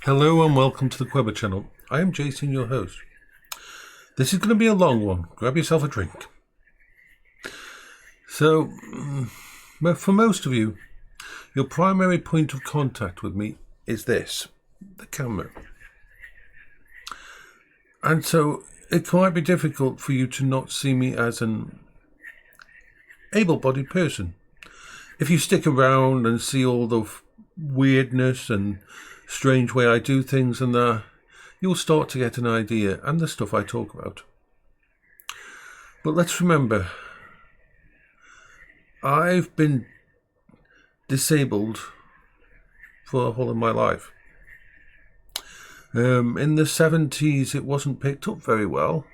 Hello and welcome to the Quebber channel. I am Jason, your host. This is going to be a long one. Grab yourself a drink. So, for most of you, your primary point of contact with me is this, the camera. And so it might be difficult for you to not see me as an able-bodied person. If you stick around and see all the weirdness and strange way I do things and you'll start to get an idea and the stuff I talk about. But let's remember, I've been disabled for the whole of my life. In the 70s it wasn't picked up very well,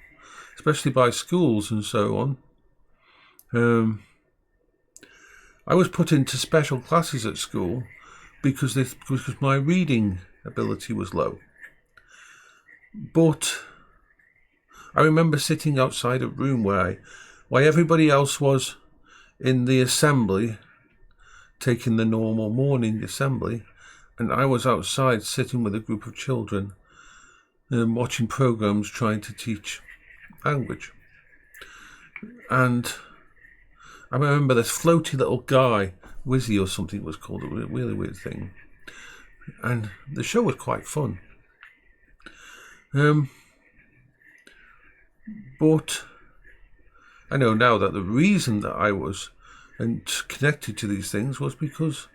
especially by schools and so on. I was put into special classes at school because my reading ability was low. But I remember sitting outside a room while everybody else was in the assembly, taking the normal morning assembly, and I was outside sitting with a group of children, watching programs trying to teach language. And I remember this floaty little guy, Wizzy or something it was called, a really weird thing. And the show was quite fun. But I know now that the reason that I was connected to these things was because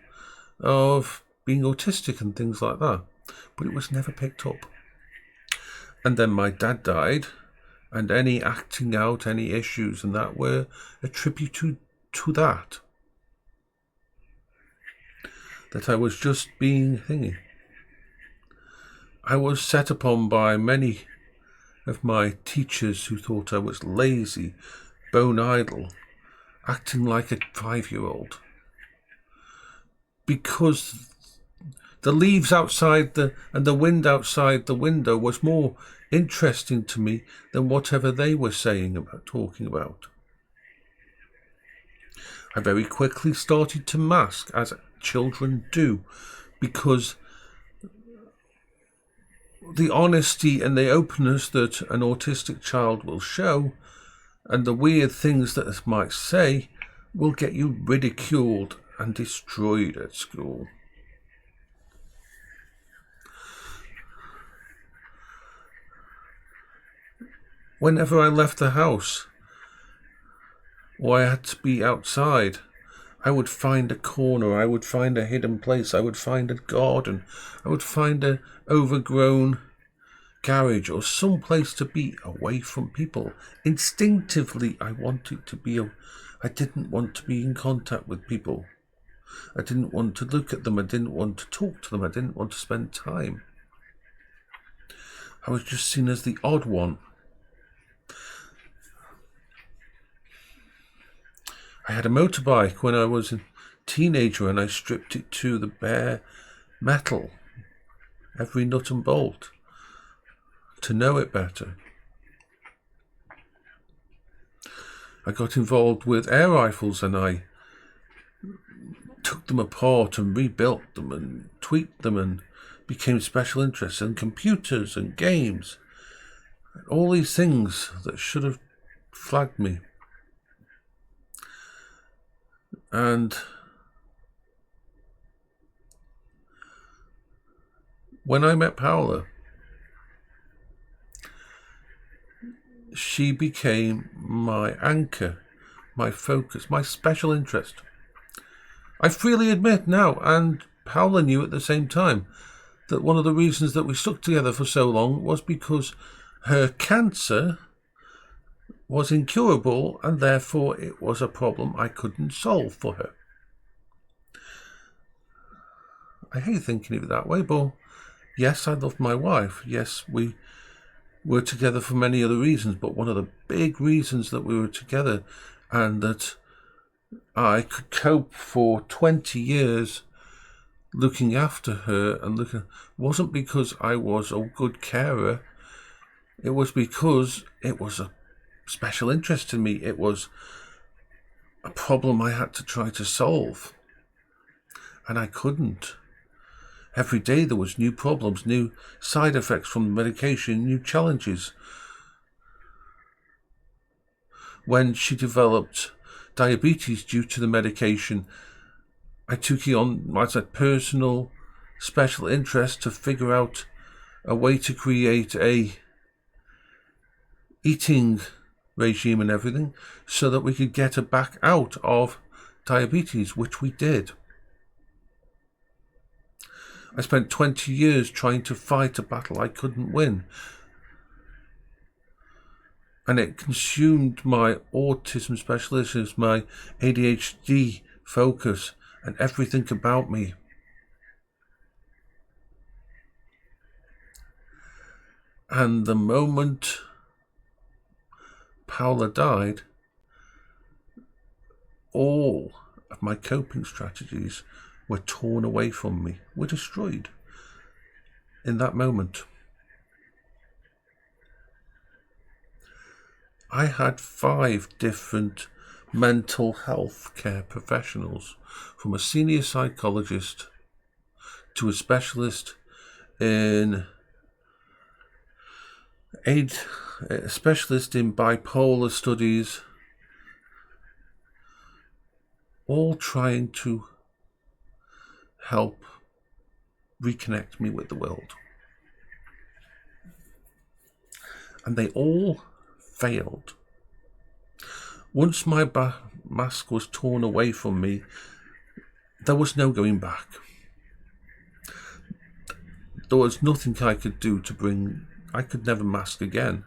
of being autistic and things like that. But it was never picked up. And then my dad died, and any acting out, any issues and that were attributed to that I was just being thingy. I was set upon by many of my teachers who thought I was lazy, bone idle, acting like a 5-year-old. Because the leaves outside and the wind outside the window was more interesting to me than whatever they were talking about. I very quickly started to mask, as children do, because the honesty and the openness that an autistic child will show and the weird things that it might say will get you ridiculed and destroyed at school. Whenever I left the house or I had to be outside, I would find a corner, I would find a hidden place, I would find a garden, I would find an overgrown garage or some place to be away from people. Instinctively, I wanted to be, I didn't want to be in contact with people. I didn't want to look at them, I didn't want to talk to them, I didn't want to spend time. I was just seen as the odd one. I had a motorbike when I was a teenager and I stripped it to the bare metal, every nut and bolt, to know it better. I got involved with air rifles and I took them apart and rebuilt them and tweaked them and became special interests in computers and games. All these things that should have flagged me. And when I met Paola, she became my anchor, my focus, my special interest. I freely admit now, and Paola knew at the same time, that one of the reasons that we stuck together for so long was because her cancer was incurable and therefore it was a problem I couldn't solve for her. I hate thinking of it that way, but yes, I loved my wife. Yes, we were together for many other reasons, but one of the big reasons that we were together and that I could cope for 20 years looking after her and wasn't because I was a good carer. It was because it was a special interest to me. It was a problem I had to try to solve, and I couldn't. Every day there was new problems, new side effects from the medication, new challenges. When she developed diabetes due to the medication, I took it on as a personal special interest to figure out a way to create a eating regime and everything so that we could get her back out of diabetes, which we did. I spent 20 years trying to fight a battle I couldn't win. And it consumed my autism specialist, my ADHD focus, and everything about me. And the moment Paula died, all of my coping strategies were torn away from me, were destroyed in that moment. I had 5 different mental health care professionals, from a senior psychologist to a specialist in a specialist in bipolar studies, all trying to help reconnect me with the world. And they all failed. Once my mask was torn away from me, there was no going back. There was nothing I could do I could never mask again.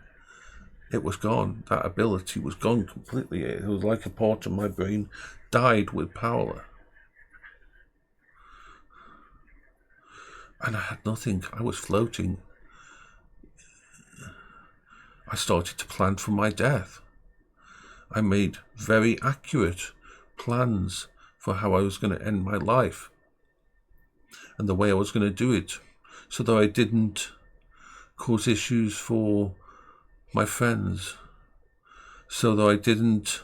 It was gone. That ability was gone completely. It was like a part of my brain died with Paula. And I had nothing. I was floating. I started to plan for my death. I made very accurate plans for how I was going to end my life and the way I was going to do it, so that I didn't cause issues for my friends, so that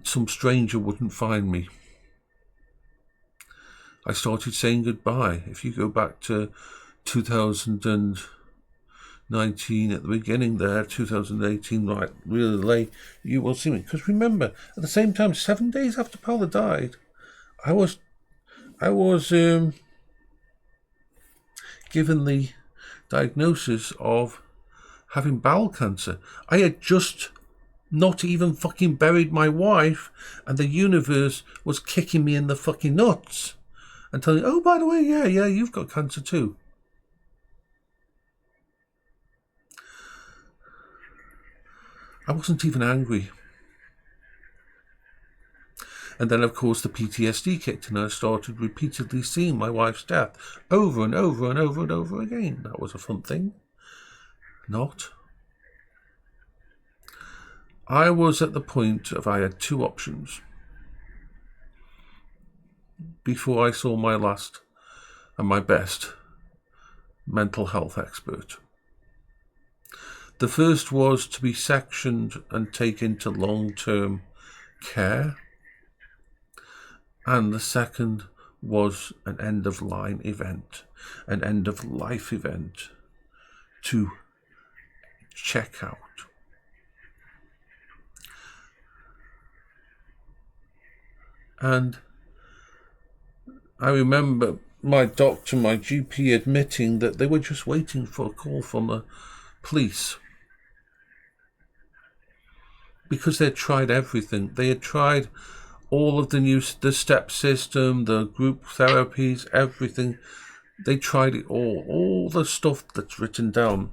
some stranger wouldn't find me. I started saying goodbye. If you go back to 2019 at the beginning there, 2018, right, really late, you will see me. Because remember, at the same time, 7 days after Paula died, I was given the diagnosis of having bowel cancer. I had just not even fucking buried my wife, and the universe was kicking me in the fucking nuts and telling me, oh, by the way, yeah, you've got cancer too. I wasn't even angry. And then, of course, the PTSD kicked in, and I started repeatedly seeing my wife's death over and over and over and over again. That was a fun thing. Not. I was at the point of I had 2 options before I saw my last and my best mental health expert. The first was to be sectioned and taken to long-term care. And the second was an end-of-line event, an end-of-life event to check out. And I remember my doctor, my GP, admitting that they were just waiting for a call from the police, because they had tried everything. They had tried all of the step system, the group therapies, everything. They tried it all the stuff that's written down.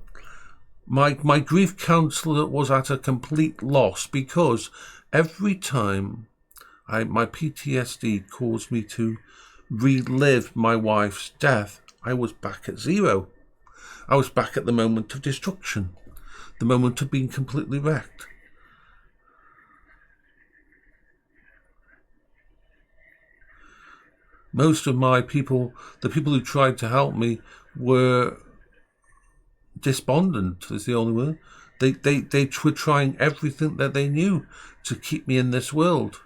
My grief counsellor was at a complete loss, because every time my PTSD caused me to relive my wife's death, I was back at 0. I was back at the moment of destruction, the moment of being completely wrecked. Most of my people, the people who tried to help me, were despondent, is the only word. They were trying everything that they knew to keep me in this world.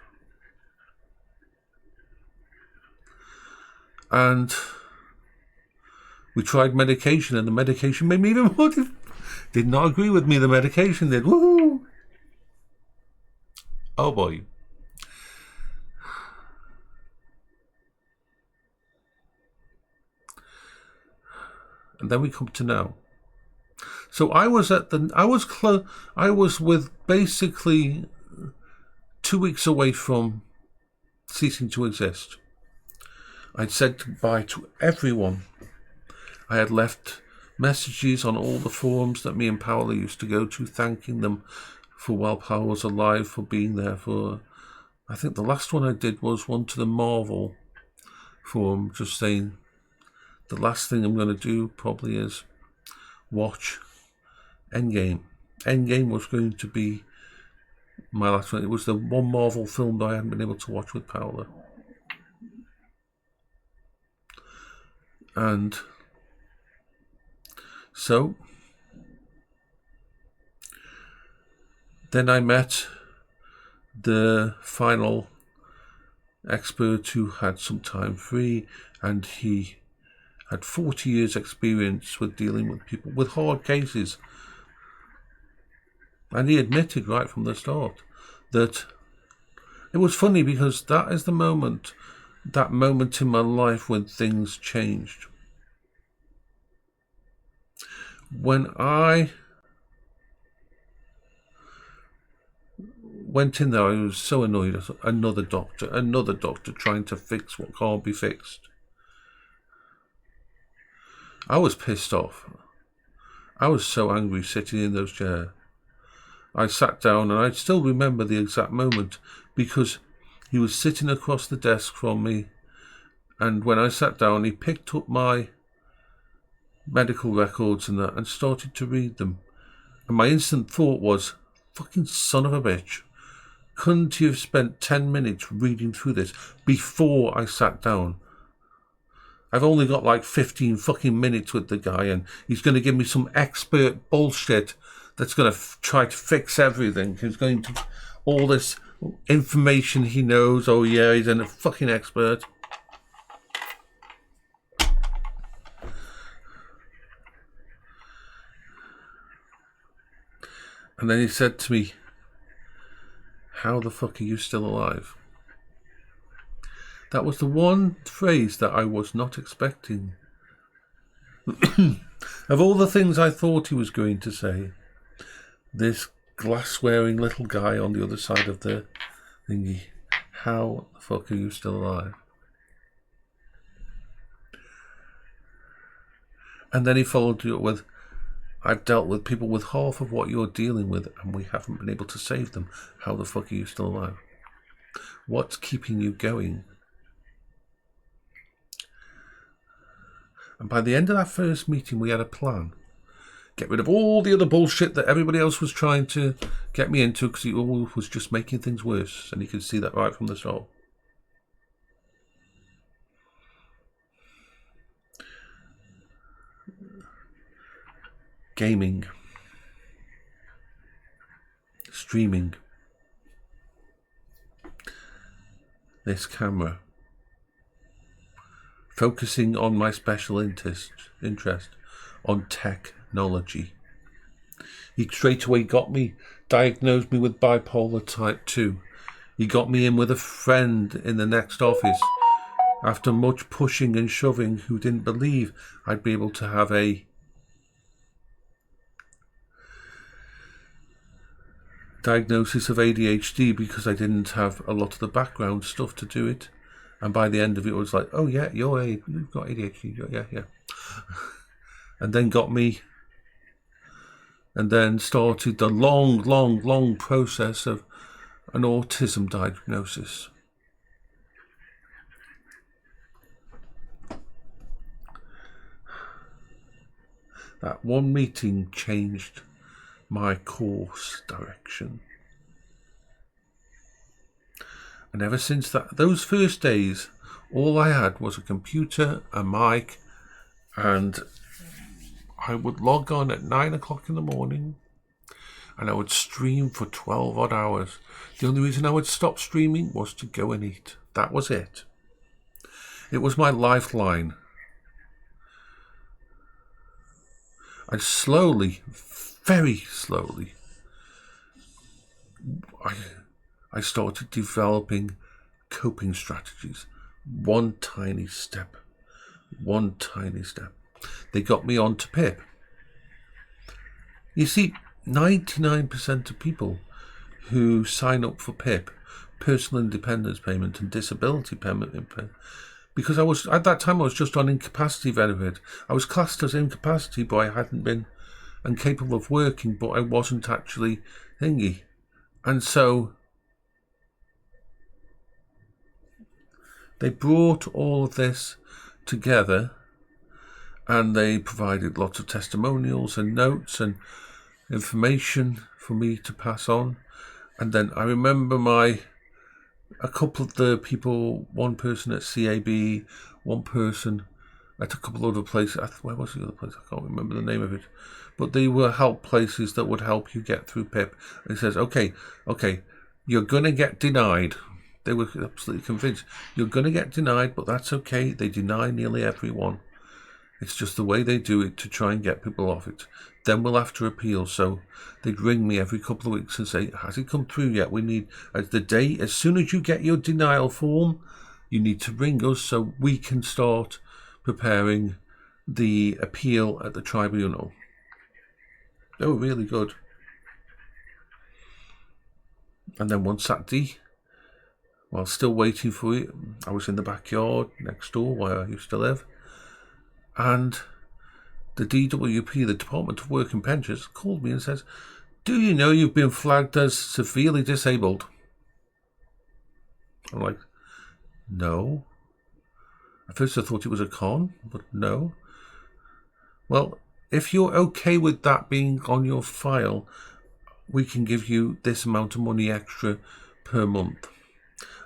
And we tried medication, and the medication made me even more. Did not agree with me, the medication did. Woohoo! Oh boy. And then we come to now. So I was with basically 2 weeks away from ceasing to exist. I'd said goodbye to everyone. I had left messages on all the forums that me and Paola used to go to, thanking them for while Paola was alive, for being there for... I think the last one I did was one to the Marvel forum, just saying the last thing I'm going to do probably is watch Endgame. Endgame was going to be my last one. It was the one Marvel film that I hadn't been able to watch with Paola. And so then I met the final expert who had some time free, and he had 40 years experience with dealing with people with hard cases. And he admitted right from the start that it was funny, because that is that moment in my life when things changed. When I went in there, I was so annoyed. Another doctor trying to fix what can't be fixed. I was pissed off. I was so angry sitting in those chairs. I sat down, and I still remember the exact moment, because he was sitting across the desk from me, and when I sat down, he picked up my medical records and that and started to read them. And my instant thought was, fucking son of a bitch. Couldn't you have spent 10 minutes reading through this before I sat down? I've only got like 15 fucking minutes with the guy, and he's going to give me some expert bullshit that's going to try to fix everything. He's going to... all this information he knows. Oh yeah, he's a fucking expert. And then he said to me, how the fuck are you still alive? That was the one phrase that I was not expecting. Of all the things I thought he was going to say, this glass-wearing little guy on the other side of the thingy, how the fuck are you still alive? And then he followed it up with, I've dealt with people with half of what you're dealing with, and we haven't been able to save them. How the fuck are you still alive? What's keeping you going? And by the end of that first meeting, we had a plan. Get rid of all the other bullshit that everybody else was trying to get me into, because he always was just making things worse, and you could see that right from the start. Gaming. Streaming. This camera. Focusing on my special interest on technology. He straight away diagnosed me with bipolar type 2. He got me in with a friend in the next office after much pushing and shoving, who didn't believe I'd be able to have a diagnosis of ADHD, because I didn't have a lot of the background stuff to do it. And by the end of it was like, oh yeah, you've got ADHD, yeah. And then got me, and then started the long process of an autism diagnosis. That one meeting changed my course direction. And ever since those first days, all I had was a computer, a mic, and I would log on at 9 o'clock in the morning, and I would stream for 12 odd hours. The only reason I would stop streaming was to go and eat. That was it. It was my lifeline. And slowly, very slowly, I started developing coping strategies. One tiny step. They got me onto PiP. You see, 99% of people who sign up for PiP, personal independence payment and disability payment, because at that time I was just on incapacity benefit. I was classed as incapacity, but I hadn't been incapable of working, but I wasn't actually thingy. And so they brought all of this together, and they provided lots of testimonials and notes and information for me to pass on. And then I remember a couple of the people, one person at CAB, one person at a couple of other places. Where was the other place? I can't remember the name of it. But they were help places that would help you get through PiP. And it says, okay, you're going to get denied. They were absolutely convinced. You're going to get denied, but that's okay. They deny nearly everyone. It's just the way they do it to try and get people off it. Then we'll have to appeal. So they'd ring me every couple of weeks and say, has it come through yet? We need, as soon as you get your denial form, you need to ring us so we can start preparing the appeal at the tribunal. They were really good. And then one Saturday, while still waiting for it, I was in the backyard next door where I used to live. And the DWP, the Department of Work and Pensions, called me and says, do you know you've been flagged as severely disabled? I'm like, no. At first I thought it was a con, but no. Well, if you're okay with that being on your file, we can give you this amount of money extra per month.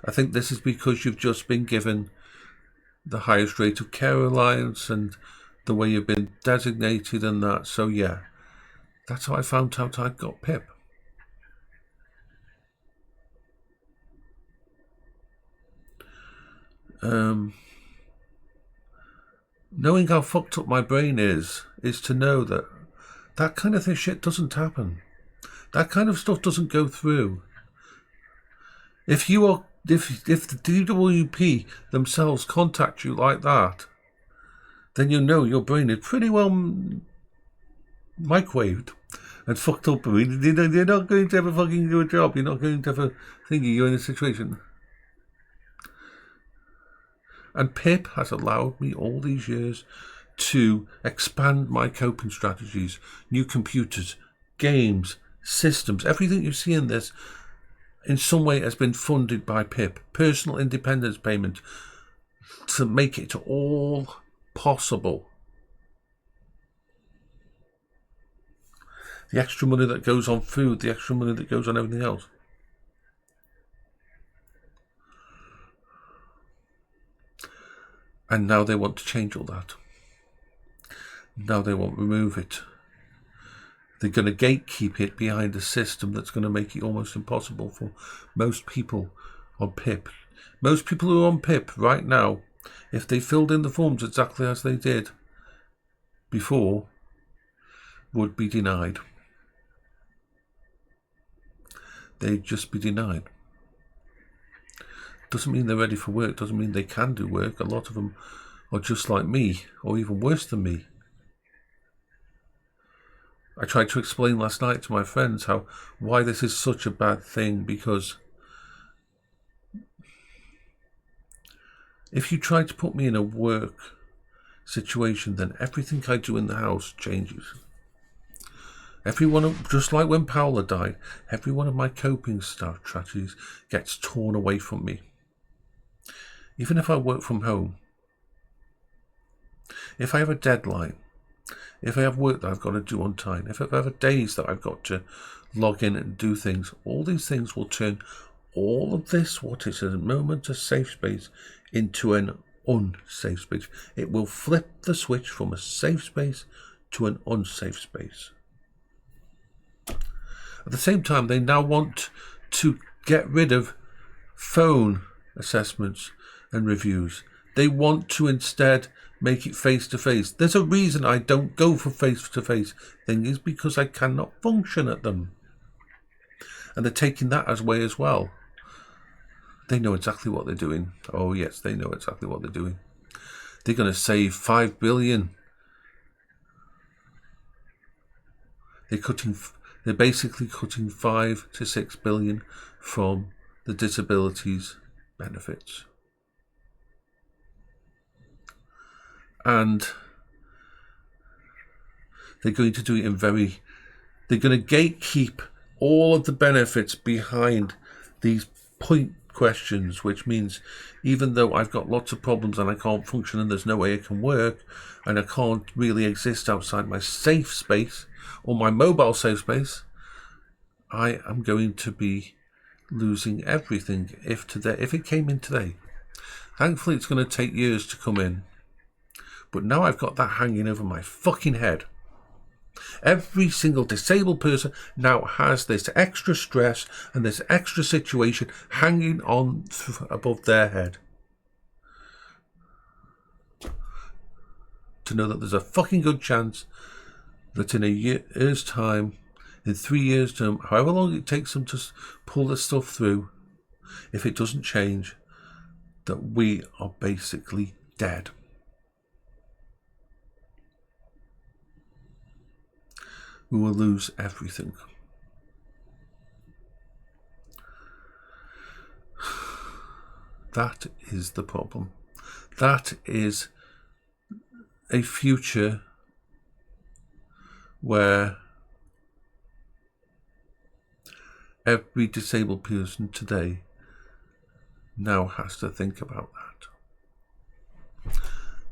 I think this is because you've just been given the highest rate of care allowance and the way you've been designated and that. So yeah, that's how I found out I got PiP. Knowing how fucked up my brain is to know that kind of shit doesn't happen. That kind of stuff doesn't go through. If the DWP themselves contact you like that, then you know your brain is pretty well microwaved and fucked up. I mean, you're not going to ever fucking do a job. You're not going to ever think you're in a situation. And PiP has allowed me all these years to expand my coping strategies, new computers, games, systems. Everything you see in this in some way has been funded by PiP, personal independence payment, to make it all possible. The extra money that goes on food, the extra money that goes on everything else. And now they want to change all that. Now they want to remove it. They're going to gatekeep it behind a system that's going to make it almost impossible for most people on PiP. Most people who are on PiP right now, if they filled in the forms exactly as they did before, would be denied. They'd just be denied. Doesn't mean they're ready for work, doesn't mean they can do work. A lot of them are just like me, or even worse than me. I tried to explain last night to my friends why this is such a bad thing, because if you try to put me in a work situation, then everything I do in the house changes. Just like when Paula died, every one of my coping strategies gets torn away from me. Even if I work from home, if I have a deadline, if I have work that I've got to do on time, if I have days that I've got to log in and do things, all these things will turn all of this, what is a moment of safe space, into an unsafe space. It will flip the switch from a safe space to an unsafe space. At the same time, they now want to get rid of phone assessments and reviews. They want to instead make it face-to-face. There's a reason I don't go for face-to-face thing, is because I cannot function at them. And they're taking that as way as well. They know exactly what they're doing. Oh yes, they know exactly what they're doing. They're going to save 5 billion. They're basically cutting 5 to 6 billion from the disabilities benefits. And they're going to do it they're going to gatekeep all of the benefits behind these point questions, which means even though I've got lots of problems and I can't function and there's no way I can work and I can't really exist outside my safe space or my mobile safe space, I am going to be losing everything if it came in today. Thankfully, it's going to take years to come in. But now I've got that hanging over my fucking head. Every single disabled person now has this extra stress and this extra situation hanging on above their head. To know that there's a fucking good chance that in a year's time, in 3 years' time, however long it takes them to pull this stuff through, if it doesn't change, that we are basically dead. We will lose everything. That is the problem. That is a future where every disabled person today now has to think about that.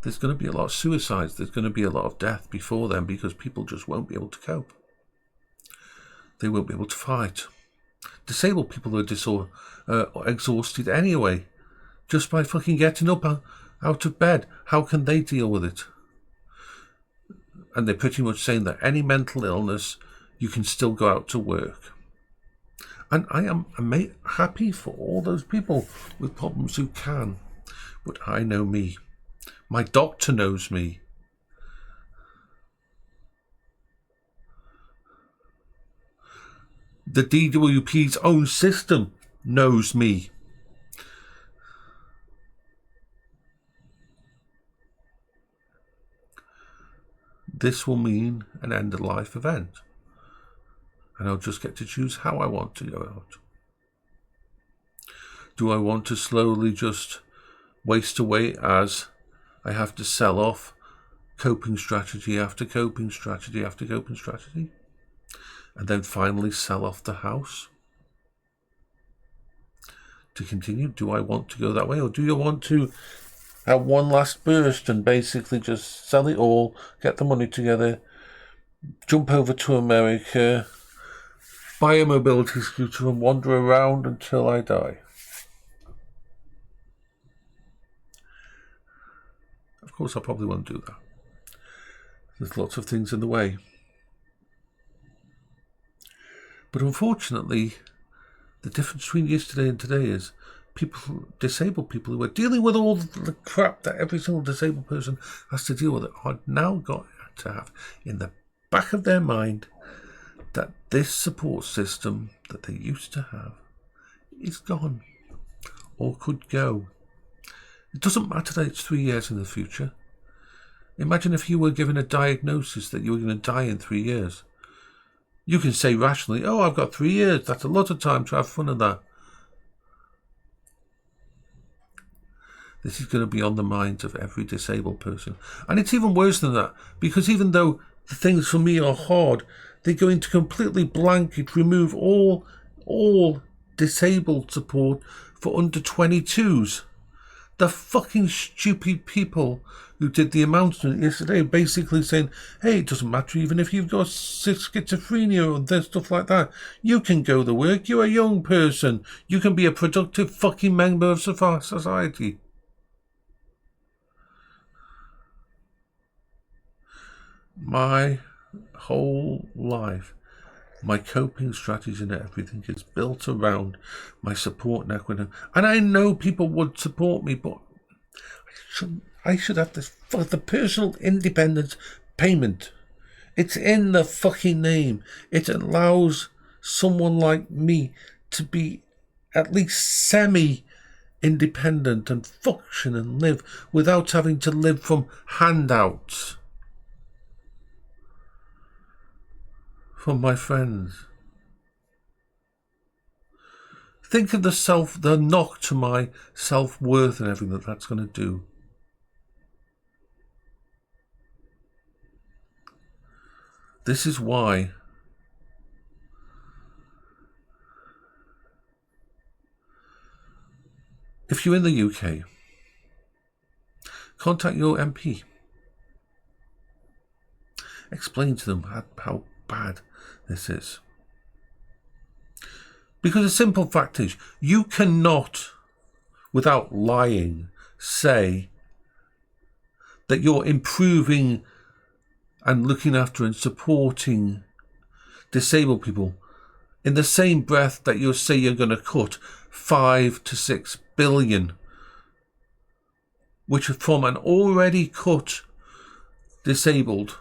There's going to be a lot of suicides. There's going to be a lot of death before then because people just won't be able to cope. They won't be able to fight. Disabled people are exhausted anyway, just by fucking getting up out of bed. How can they deal with it? And they're pretty much saying that any mental illness, you can still go out to work. And I am happy for all those people with problems who can. But I know me. My doctor knows me. The DWP's own system knows me. This will mean an end-of-life event. And I'll just get to choose how I want to go out. Do I want to slowly just waste away as I have to sell off coping strategy after coping strategy after coping strategy, and then finally sell off the house to continue? Do I want to go that way, or do you want to have one last burst and basically just sell it all, get the money together, jump over to America, buy a mobility scooter and wander around until I die? Of course, I probably won't do that. There's lots of things in the way. But unfortunately, the difference between yesterday and today is disabled people who are dealing with all the crap that every single disabled person has to deal with are now got to have in the back of their mind that this support system that they used to have is gone or could go. It doesn't matter that it's 3 years in the future. Imagine if you were given a diagnosis that you were going to die in 3 years. You can say rationally, oh, I've got 3 years. That's a lot of time to have fun of that. This is going to be on the minds of every disabled person. And it's even worse than that, because even though the things for me are hard, they're going to completely blanket remove all disabled support for under 22s. The fucking stupid people who did the announcement yesterday basically saying, hey, it doesn't matter even if you've got schizophrenia or stuff like that. You can go to work. You're a young person. You can be a productive fucking member of society. My whole life, my coping strategies and everything is built around my support network. And I know people would support me, but I I should have this for the personal independence payment. It's in the fucking name. It allows someone like me to be at least semi-independent and function and live without having to live from handouts from my friends. Think of the knock to my self-worth and everything that's going to do. This is why if you're in the UK, contact your MP. Explain to them how bad this is. Because the simple fact is, you cannot, without lying, say that you're improving and looking after and supporting disabled people in the same breath that you say you're going to cut 5 to 6 billion, which is from an already cut disabled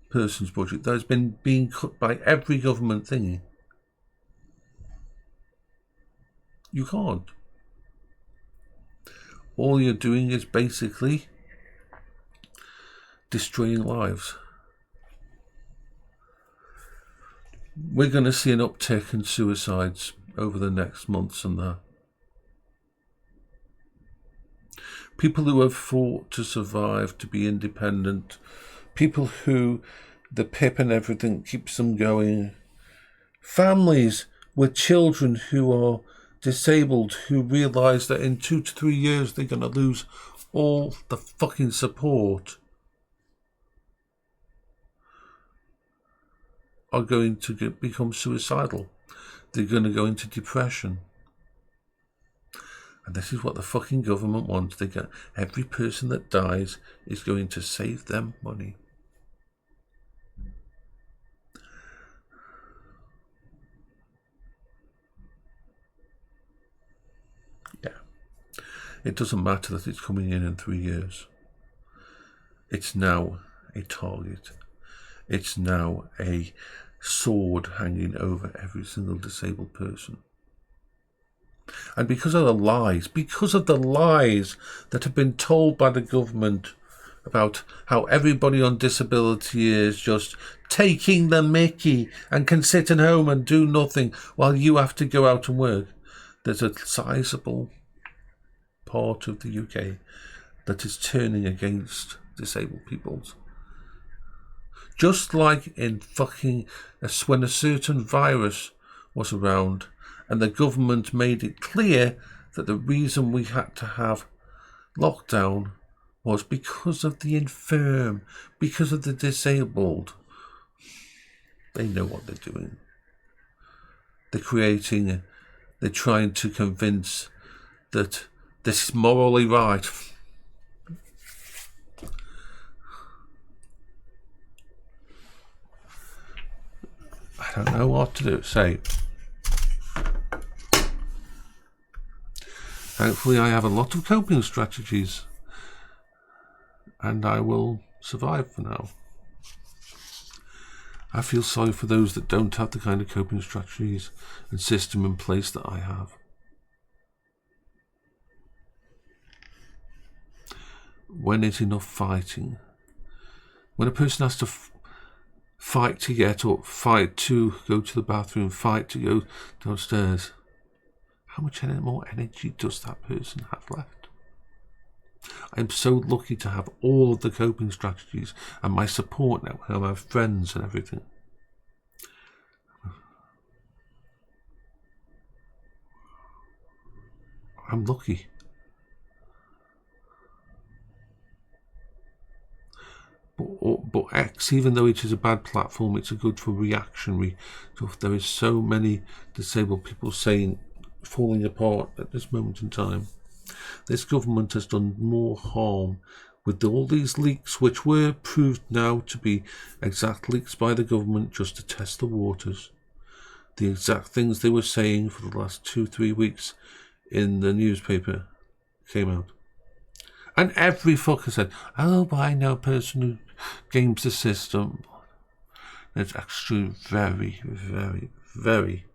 person's budget that has been being cut by every government thingy. You can't. All you're doing is basically destroying lives. We're going to see an uptick in suicides over the next months and that. People who have fought to survive, to be independent, people who the PiP and everything keeps them going, families with children who are disabled who realise that in 2 to 3 years they're going to lose all the fucking support are going to become suicidal. They're going to go into depression. And this is what the fucking government wants. They get every person that dies is going to save them money. Yeah. It doesn't matter that it's coming in 3 years. It's now a target. It's now a sword hanging over every single disabled person. And because of the lies that have been told by the government about how everybody on disability is just taking the mickey and can sit at home and do nothing while you have to go out and work, there's a sizable part of the UK that is turning against disabled peoples. Just like in fucking when a certain virus was around and the government made it clear that the reason we had to have lockdown was because of the infirm, because of the disabled. They know what they're doing. They're trying to convince that this is morally right. I don't know what to say. Thankfully, I have a lot of coping strategies, and I will survive for now. I feel sorry for those that don't have the kind of coping strategies and system in place that I have. When it's enough fighting, when a person has to fight to get up, fight to go to the bathroom, fight to go downstairs, how much more energy does that person have left? I'm so lucky to have all of the coping strategies and my support network, and my friends and everything. I'm lucky. But X, even though it is a bad platform, it's a good for reactionary stuff. There is so many disabled people falling apart at this moment in time. This government has done more harm with all these leaks, which were proved now to be exact leaks by the government just to test the waters. The exact things they were saying for the last 2-3 weeks in the newspaper came out. And every fucker said, oh, but I know a person who games the system. There's actually very, very, very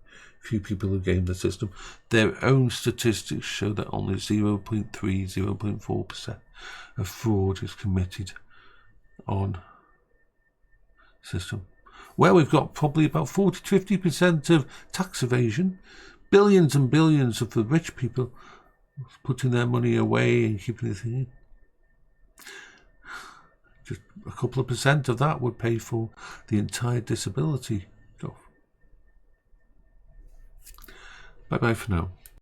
few people who game the system. Their own statistics show that only 0.3, 0.4% of fraud is committed on system. Where we've got probably about 40 to 50% of tax evasion, billions and billions of the rich people putting their money away and keeping it in. Just a couple of percent of that would pay for the entire disability stuff. Bye bye for now.